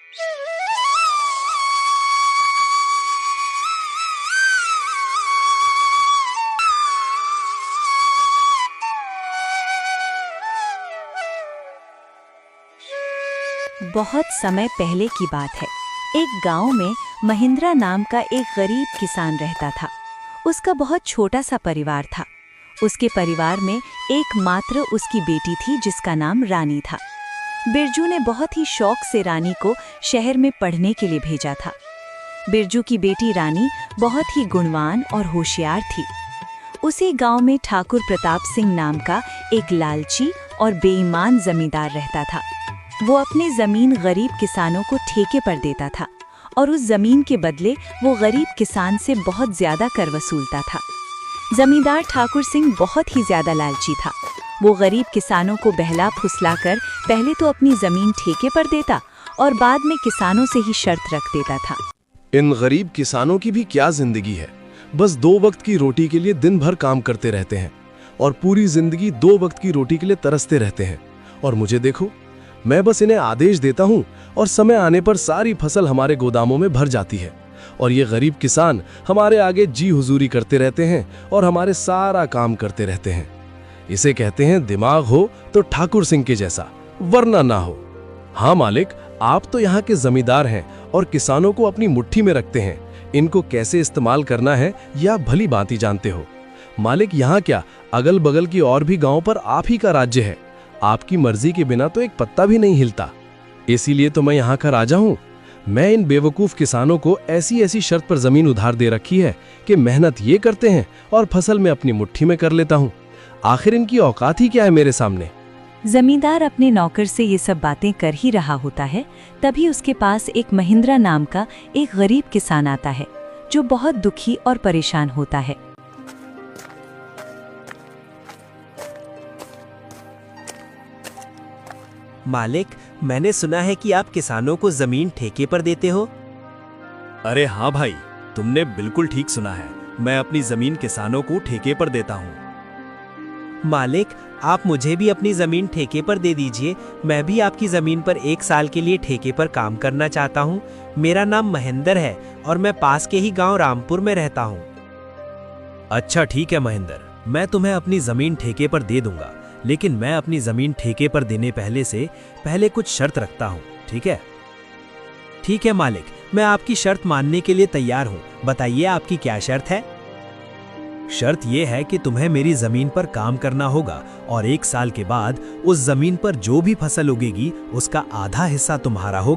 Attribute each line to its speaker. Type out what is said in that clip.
Speaker 1: बहुत समय पहले की बात है। एक गांव में महिंद्रा नाम का एक गरीब किसान रहता था। उसका बहुत छोटा सा परिवार था। उसके परिवार में एकमात्र उसकी बेटी थी जिसका नाम रानी था। बिरजू ने बहुत ही शौक से रानी को शहर में पढ़ने के लिए भेजा था। बिरजू की बेटी रानी बहुत ही गुणवान और होशियार थी। उसी गांव में ठाकुर प्रताप सिंह नाम का एक लालची और बेईमान जमींदार रहता था। वो अपनी जमीन गरीब किसानों को ठेके पर देता था और उस जमीन के बदले वो गरीब किसान से बहुत ज्यादा कर वसूलता था। जमींदार ठाकुर सिंह बहुत ही ज्यादा लालची था। वो गरीब किसानों को बहला फुसलाकर पहले तो अपनी जमीन ठेके पर देता और बाद में किसानों से ही शर्त रख देता था।
Speaker 2: इन गरीब किसानों की भी क्या जिंदगी है। बस 2 वक्त की रोटी के लिए दिन भर काम करते रहते हैं और पूरी जिंदगी 2 वक्त की रोटी के लिए तरसते रहते हैं। और मुझे देखो, मैं बस इन्हें आदेश देता हूँ और समय आने पर सारी फसल हमारे गोदामों में भर जाती है और ये गरीब किसान हमारे आगे जी हुजूरी करते रहते हैं और हमारे सारा काम करते रहते हैं। इसे कहते हैं दिमाग हो तो ठाकुर सिंह के जैसा, वरना ना हो। हाँ मालिक, आप तो यहाँ के जमींदार हैं और किसानों को अपनी मुट्ठी में रखते हैं। इनको कैसे इस्तेमाल करना है यह आप भली भांति जानते हो। मालिक, यहाँ क्या, अगल बगल की और भी गाँव पर आप ही का राज्य है। आपकी मर्जी के बिना तो एक पत्ता भी नहीं हिलता। इसीलिए तो मैं यहाँ का राजा हूँ। मैं इन बेवकूफ किसानों को ऐसी ऐसी शर्त पर जमीन उधार दे रखी है कि मेहनत ये करते हैं और फसल में अपनी मुट्ठी में कर लेता हूँ। आखिर इनकी औकात ही क्या है मेरे सामने।
Speaker 1: जमींदार अपने नौकर से ये सब बातें कर ही रहा होता है, तभी उसके पास एक महिंद्रा नाम का एक गरीब किसान आता है जो बहुत दुखी और परेशान होता है।
Speaker 3: मालिक, मैंने सुना है कि आप किसानों को जमीन ठेके पर देते हो।
Speaker 4: अरे हाँ भाई, तुमने बिल्कुल ठीक सुना है। मैं अपनी जमीन किसानों को ठेके पर देता हूँ।
Speaker 3: मालिक, आप मुझे भी अपनी जमीन ठेके पर दे दीजिए। मैं भी आपकी जमीन पर 1 साल के लिए ठेके पर काम करना चाहता हूँ। मेरा नाम महेंद्र है और मैं पास के ही गांव रामपुर में रहता हूँ।
Speaker 4: अच्छा ठीक है महेंद्र, मैं तुम्हें अपनी जमीन ठेके पर दे दूंगा, लेकिन मैं अपनी जमीन ठेके पर देने पहले कुछ शर्त रखता हूँ, ठीक है?
Speaker 3: ठीक है मालिक, मैं आपकी शर्त मानने के लिए तैयार हूँ। बताइए आपकी क्या शर्त है?
Speaker 4: शर्त यह है कि तुम्हें मेरी जमीन पर काम करना होगा और 1 साल के बाद उस जमीन पर जो भी फसल उगेगी उसका आधा हिस्सा तुम्हारा होगा।